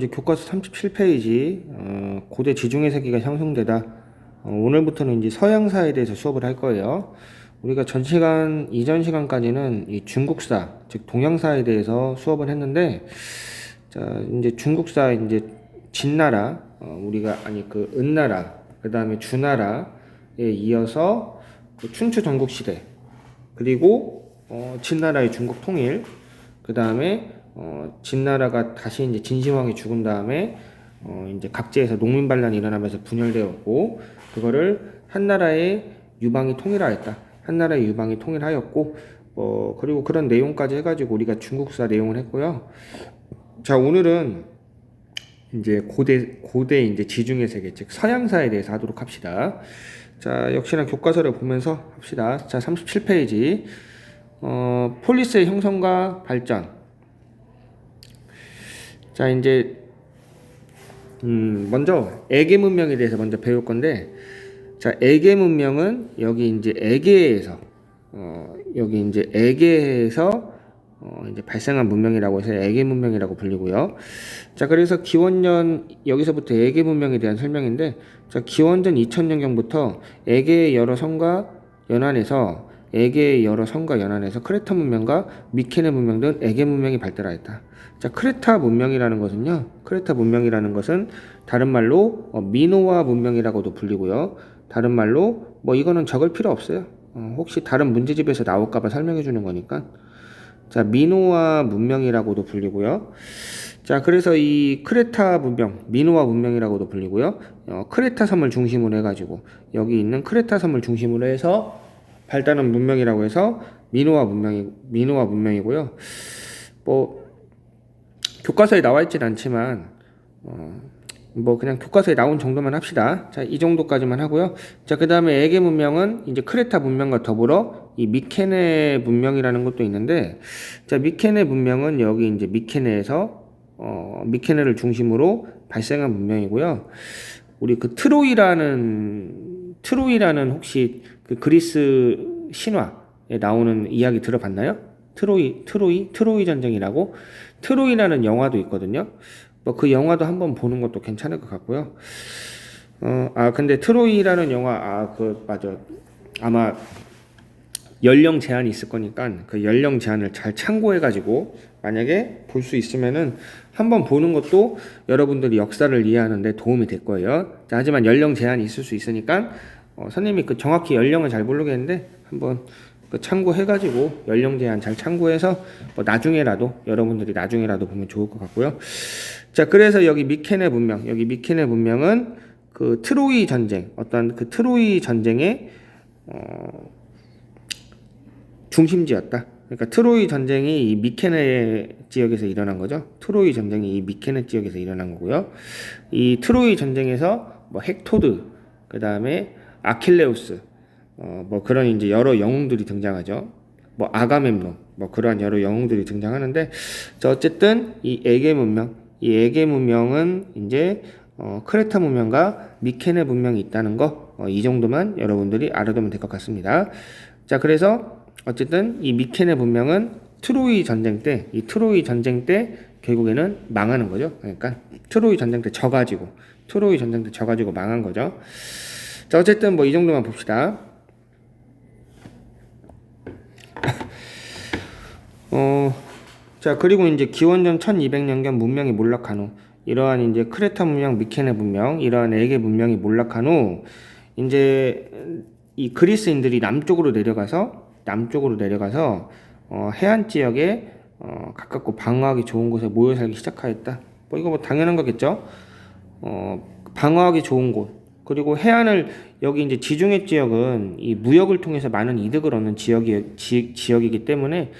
이제 교과서 37페이지 고대 지중해 세계가 형성되다. 오늘부터는 이제 서양사에 대해서 수업을 할 거예요. 우리가 전 시간 이전 시간까지는 이 중국사 즉 동양사에 대해서 수업을 했는데, 자 이제 중국사 이제 진나라, 우리가 그 은나라, 그 다음에 주나라에 이어서 그 춘추 전국시대, 그리고 진나라의 중국 통일, 그 다음에 진나라가 다시 이제 진시황이 죽은 다음에 이제 각지에서 농민 반란이 일어나면서 분열되었고, 그거를 한나라의 유방이 통일하였다. 한나라의 유방이 통일하였고, 그리고 그런 내용까지 해가지고 우리가 중국사 내용을 했고요. 자, 오늘은 이제 고대 이제 지중해 세계 즉 서양사에 대해서 하도록 합시다. 자, 역시나 교과서를 보면서 합시다. 자, 37페이지 폴리스의 형성과 발전. 자, 이제 먼저 에게 문명에 대해서 먼저 배울 건데, 자, 에게 문명은 여기 이제 에게에서 이제 발생한 문명이라고 해서 에게 문명이라고 불리고요. 자, 그래서 기원전, 여기서부터 에게 문명에 대한 설명인데, 자, 기원전 2000년경부터 에게의 여러 성과 연안에서 크레타 문명과 미케네 문명 등 에게 문명이 발달하였다. 자, 크레타 문명이라는 것은 다른 말로 미노아 문명이라고도 불리고요. 다른 말로 이거는 적을 필요 없어요. 혹시 다른 문제집에서 나올까봐 설명해 주는 거니까. 자, 미노아 문명이라고도 불리고요. 자, 그래서 이 크레타 문명, 미노아 문명이라고도 불리고요. 크레타 섬을 중심으로 해가지고 여기 있는 크레타 섬을 중심으로 해서 발달한 문명이라고 해서 미노아 문명이고요. 교과서에 나와 있진 않지만 그냥 교과서에 나온 정도만 합시다. 자, 이 정도까지만 하고요. 자, 그 다음에 에게 문명은 이제 크레타 문명과 더불어 이 미케네 문명이라는 것도 있는데, 자, 미케네 문명은 여기 이제 미케네를 중심으로 발생한 문명이고요. 우리 그 트로이라는 혹시 그 그리스 신화에 나오는 이야기 들어봤나요? 트로이 전쟁이라고. 트로이라는 영화도 있거든요. 그 영화도 한번 보는 것도 괜찮을 것 같고요. 근데 트로이라는 영화, 맞아. 아마 연령 제한이 있을 거니까 그 연령 제한을 잘 참고해가지고 만약에 볼 수 있으면은 한번 보는 것도 여러분들이 역사를 이해하는데 도움이 될 거예요. 자, 하지만 연령 제한이 있을 수 있으니까 선생님이 그 정확히 연령을 잘 모르겠는데 한번 참고해가지고 연령 제한 잘 참고해서 여러분들이 나중에라도 보면 좋을 것 같고요. 자, 그래서 여기 미케네 문명은 그 트로이 전쟁, 그 트로이 전쟁의 중심지였다. 그러니까 트로이 전쟁이 이 미케네 지역에서 일어난 거죠. 트로이 전쟁이 이 미케네 지역에서 일어난 거고요. 이 트로이 전쟁에서 헥토드, 그 다음에 아킬레우스, 그런 이제 여러 영웅들이 등장하죠. 아가멤논, 그러한 여러 영웅들이 등장하는데, 자, 어쨌든 이 에게 문명은 이제 크레타 문명과 미케네 문명이 있다는 거, 이 정도만 여러분들이 알아두면 될 것 같습니다. 자, 그래서 어쨌든 이 미케네 문명은 트로이 전쟁 때 결국에는 망하는 거죠. 그러니까 트로이 전쟁 때 져가지고 망한 거죠. 자, 어쨌든 이 정도만 봅시다. 자, 그리고 이제 기원전 1200년경 문명이 몰락한 후, 이러한 이제 크레타 문명, 미케네 문명, 이러한 에게 문명이 몰락한 후, 이제 이 그리스인들이 남쪽으로 내려가서 해안 지역에 가깝고 방어하기 좋은 곳에 모여 살기 시작하였다. 이거 당연한 거겠죠. 방어하기 좋은 곳, 그리고 해안을, 여기 이제 지중해 지역은 이 무역을 통해서 많은 이득을 얻는 지역이기 때문에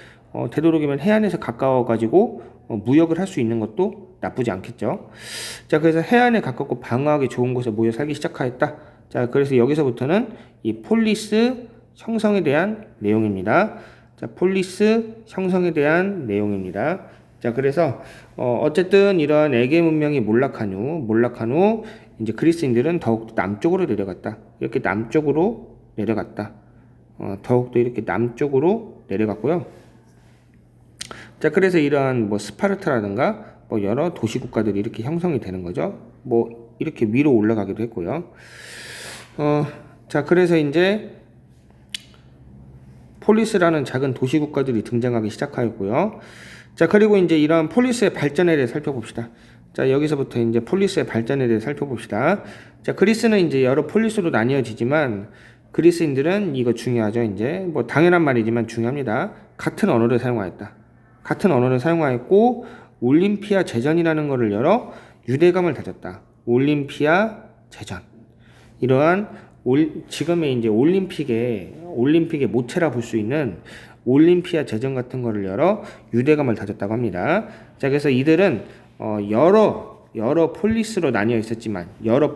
되도록이면 해안에서 가까워가지고 무역을 할 수 있는 것도 나쁘지 않겠죠. 자, 그래서 해안에 가깝고 방어하기 좋은 곳에 모여 살기 시작하였다. 자, 그래서 여기서부터는 이 폴리스 형성에 대한 내용입니다. 자, 폴리스 형성에 대한 내용입니다. 자, 그래서 어쨌든 이러한 에게 문명이 몰락한 후 이제 그리스인들은 더욱더 남쪽으로 내려갔다. 더욱더 이렇게 남쪽으로 내려갔고요. 자, 그래서 이러한 스파르타라든가 뭐 여러 도시 국가들이 이렇게 형성이 되는 거죠. 뭐 이렇게 위로 올라가기도 했고요. 자, 그래서 이제 폴리스라는 작은 도시 국가들이 등장하기 시작하였고요. 자, 그리고 이제 이러한 폴리스의 발전에 대해 살펴봅시다. 자, 여기서부터 이제 폴리스의 발전에 대해 살펴봅시다. 자, 그리스는 이제 여러 폴리스로 나뉘어지지만 그리스인들은 이거 중요하죠. 이제 뭐 당연한 말이지만 중요합니다. 같은 언어를 사용하였다. 같은 언어를 사용하였고 올림피아 제전이라는 것을 열어 유대감을 다졌다. 올림피아 제전. 이러한 지금의 이제 올림픽의 모체라 볼 수 있는 올림피아 제전 같은 거를 열어 유대감을 다졌다고 합니다. 자, 그래서 이들은 여러 폴리스로 나뉘어 있었지만 여러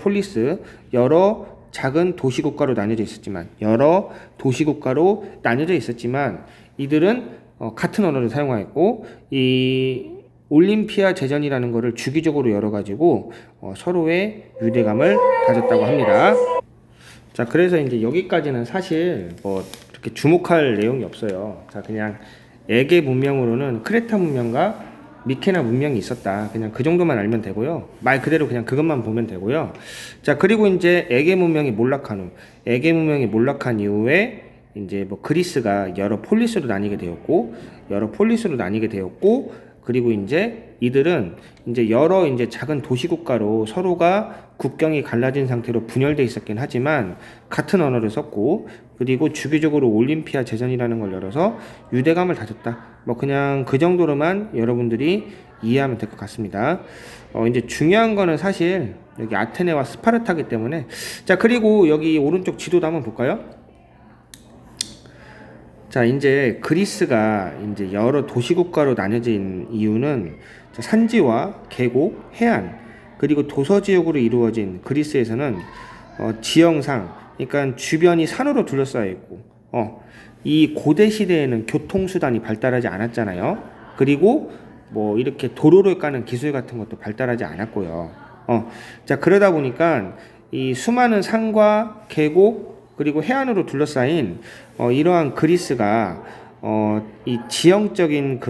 작은 도시국가로 나뉘어져 있었지만 이들은 같은 언어를 사용하였고 이 올림피아 제전이라는 것을 주기적으로 열어가지고 서로의 유대감을 다졌다고 합니다. 자, 그래서 이제 여기까지는 사실 뭐 이렇게 주목할 내용이 없어요. 자, 그냥 에게 문명으로는 크레타 문명과 미케나 문명이 있었다. 그냥 그 정도만 알면 되고요. 말 그대로 그냥 그것만 보면 되고요. 자, 그리고 이제 에게 문명이 몰락한 이후에 이제 뭐 그리스가 여러 폴리스로 나뉘게 되었고 그리고 이제 이들은 이제 여러 이제 작은 도시국가로 서로가 국경이 갈라진 상태로 분열돼 있었긴 하지만 같은 언어를 썼고 그리고 주기적으로 올림피아 제전이라는 걸 열어서 유대감을 다졌다. 뭐 그냥 그 정도로만 여러분들이 이해하면 될 것 같습니다. 이제 중요한 거는 사실 여기 아테네와 스파르타기 때문에 자, 그리고 여기 오른쪽 지도도 한번 볼까요? 자, 이제 그리스가 이제 여러 도시국가로 나뉘어진 이유는 산지와 계곡, 해안, 그리고 도서지역으로 이루어진 그리스에서는 지형상, 그러니까 주변이 산으로 둘러싸여 있고, 이 고대 시대에는 교통수단이 발달하지 않았잖아요. 그리고 뭐 이렇게 도로를 까는 기술 같은 것도 발달하지 않았고요. 자, 그러다 보니까 이 수많은 산과 계곡, 그리고 해안으로 둘러싸인 이러한 그리스가 이 지형적인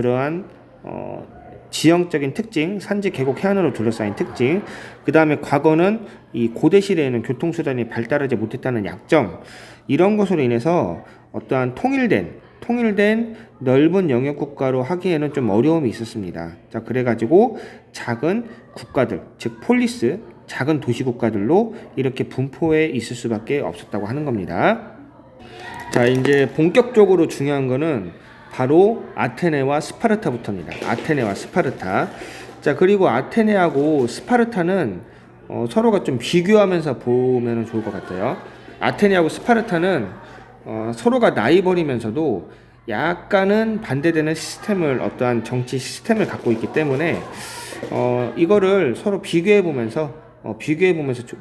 특징, 산지, 계곡, 해안으로 둘러싸인 특징, 그 다음에 과거는 이 고대 시대에는 교통수단이 발달하지 못했다는 약점, 이런 것으로 인해서 어떠한 통일된 넓은 영역 국가로 하기에는 좀 어려움이 있었습니다. 자, 그래가지고 작은 국가들, 즉 폴리스, 작은 도시 국가들로 이렇게 분포해 있을 수밖에 없었다고 하는 겁니다. 자, 이제 본격적으로 중요한 거는 바로 아테네와 스파르타부터입니다. 아테네와 스파르타. 자, 그리고 아테네하고 스파르타는 서로가 좀 비교하면서 보면 좋을 것 같아요. 아테네하고 스파르타는 서로가 나이 버리면서도 약간은 반대되는 어떠한 정치 시스템을 갖고 있기 때문에 이거를 서로 비교해 보면서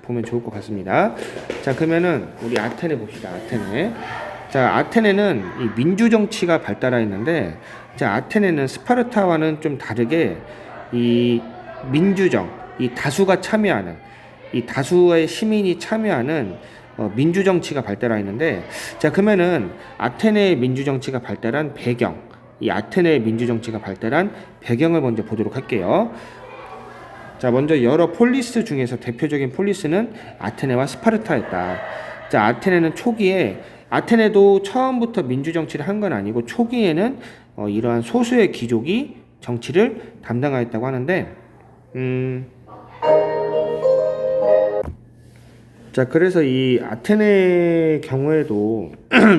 보면 좋을 것 같습니다. 자, 그러면은 우리 아테네 봅시다. 아테네. 자, 아테네는 이 민주 정치가 발달하였는데, 자, 아테네는 스파르타와는 좀 다르게 이 민주정, 이 다수의 시민이 참여하는 민주 정치가 발달하였는데, 자, 그러면은 아테네의 민주 정치가 발달한 배경을 먼저 보도록 할게요. 자, 먼저 여러 폴리스 중에서 대표적인 폴리스는 아테네와 스파르타였다. 자, 아테네도 처음부터 민주정치를 한 건 아니고 초기에는 이러한 소수의 귀족이 정치를 담당하였다고 하는데 자, 그래서 이 아테네 경우에도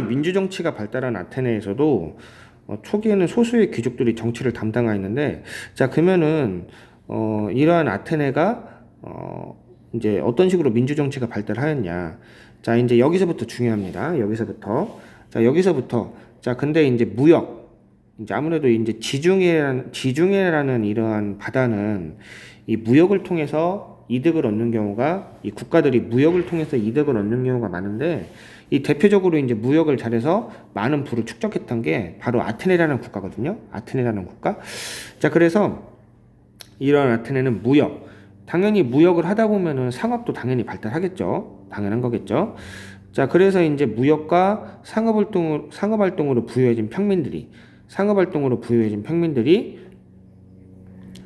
민주정치가 발달한 아테네에서도 초기에는 소수의 귀족들이 정치를 담당하였는데 자, 그러면은 이러한 아테네가 이제 어떤 식으로 민주정치가 발달하였냐. 자, 이제 여기서부터 중요합니다. 자, 근데 이제 이제 아무래도 이제 지중해라는 이러한 바다는 이 무역을 통해서 이득을 얻는 경우가, 이 국가들이 무역을 통해서 이득을 얻는 경우가 많은데, 이 대표적으로 이제 무역을 잘해서 많은 부를 축적했던 게 바로 아테네라는 국가거든요. 아테네라는 국가. 자, 그래서 이런 아테네는 당연히 무역을 하다 보면은 상업도 당연히 발달하겠죠. 당연한 거겠죠. 자, 그래서 이제 무역과 상업활동으로 부유해진 평민들이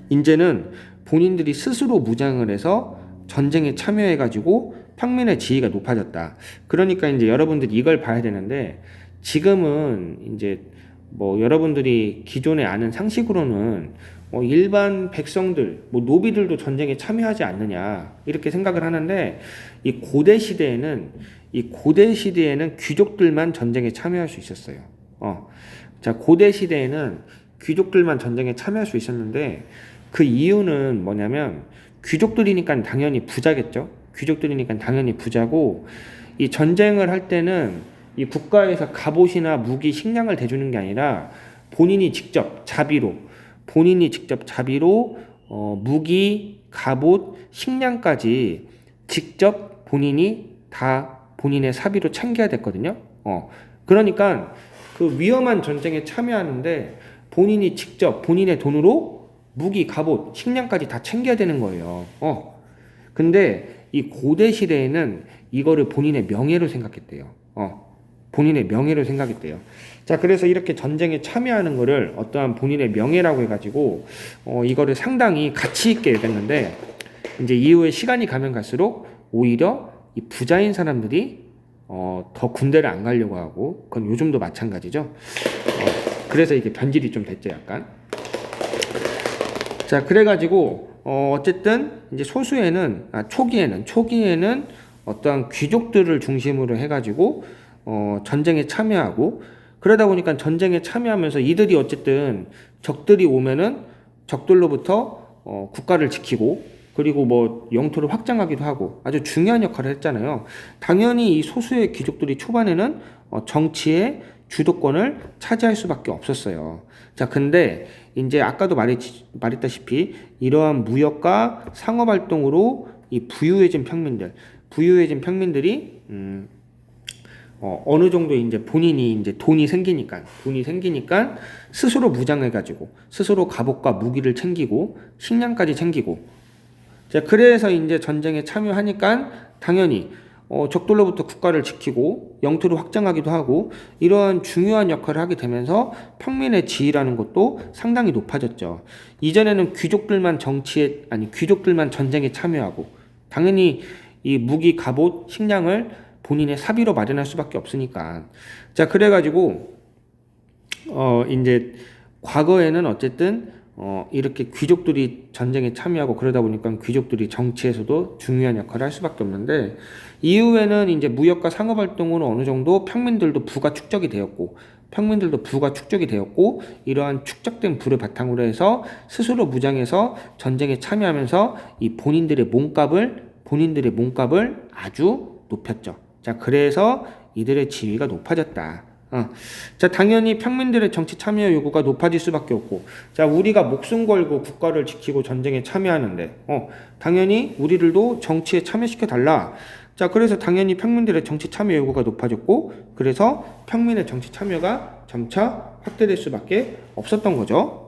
이제는 본인들이 스스로 무장을 해서 전쟁에 참여해가지고 평민의 지위가 높아졌다. 그러니까 이제 여러분들이 이걸 봐야 되는데, 지금은 이제 뭐 여러분들이 기존에 아는 상식으로는 뭐 일반 백성들, 뭐 노비들도 전쟁에 참여하지 않느냐 이렇게 생각을 하는데, 이 고대 시대에는 귀족들만 전쟁에 참여할 수 있었어요. 자, 고대 시대에는 귀족들만 전쟁에 참여할 수 있었는데, 그 이유는 뭐냐면 귀족들이니까 당연히 부자겠죠. 귀족들이니까 당연히 부자고, 이 전쟁을 할 때는 이 국가에서 갑옷이나 무기, 식량을 대주는 게 아니라 본인이 직접 자비로 무기, 갑옷, 식량까지 직접 본인이 다 본인의 사비로 챙겨야 됐거든요. 그러니까 그 위험한 전쟁에 참여하는데 본인이 직접 본인의 돈으로 무기, 갑옷, 식량까지 다 챙겨야 되는 거예요. 근데 이 고대 시대에는 이거를 본인의 명예로 생각했대요. 본인의 명예로 생각했대요. 자, 그래서 이렇게 전쟁에 참여하는 거를 어떠한 본인의 명예라고 해가지고 이거를 상당히 가치 있게 여겼는데, 이제 이후에 시간이 가면 갈수록 오히려 이 부자인 사람들이 더 군대를 안 가려고 하고, 그건 요즘도 마찬가지죠. 그래서 이게 변질이 좀 됐죠, 약간. 자, 그래가지고 어쨌든 이제 초기에는 어떠한 귀족들을 중심으로 해가지고 전쟁에 참여하고, 그러다 보니까 전쟁에 참여하면서 이들이 어쨌든 적들이 오면은 적들로부터 국가를 지키고, 그리고 뭐 영토를 확장하기도 하고 아주 중요한 역할을 했잖아요. 당연히 이 소수의 귀족들이 초반에는 정치의 주도권을 차지할 수밖에 없었어요. 자, 근데 이제 아까도 말했다시피 이러한 무역과 상업 활동으로 이 부유해진 평민들이 어느 정도 이제 본인이 이제 돈이 생기니까 스스로 무장해가지고 스스로 갑옷과 무기를 챙기고 식량까지 챙기고, 자, 그래서 이제 전쟁에 참여하니까 당연히 적들로부터 국가를 지키고 영토를 확장하기도 하고 이러한 중요한 역할을 하게 되면서 평민의 지위라는 것도 상당히 높아졌죠. 이전에는 귀족들만 전쟁에 참여하고 당연히 이 무기, 갑옷, 식량을 본인의 사비로 마련할 수밖에 없으니까. 자, 그래가지고 이제 과거에는 어쨌든 이렇게 귀족들이 전쟁에 참여하고 그러다 보니까 귀족들이 정치에서도 중요한 역할을 할 수밖에 없는데, 이후에는 이제 무역과 상업 활동으로 어느 정도 평민들도 부가 축적이 되었고, 이러한 축적된 부를 바탕으로 해서 스스로 무장해서 전쟁에 참여하면서 이 본인들의 몸값을 아주 높였죠. 자, 그래서 이들의 지위가 높아졌다. 자, 당연히 평민들의 정치 참여 요구가 높아질 수밖에 없고, 자, 우리가 목숨 걸고 국가를 지키고 전쟁에 참여하는데, 당연히 우리들도 정치에 참여시켜 달라. 자, 그래서 당연히 평민들의 정치 참여 요구가 높아졌고, 그래서 평민의 정치 참여가 점차 확대될 수밖에 없었던 거죠.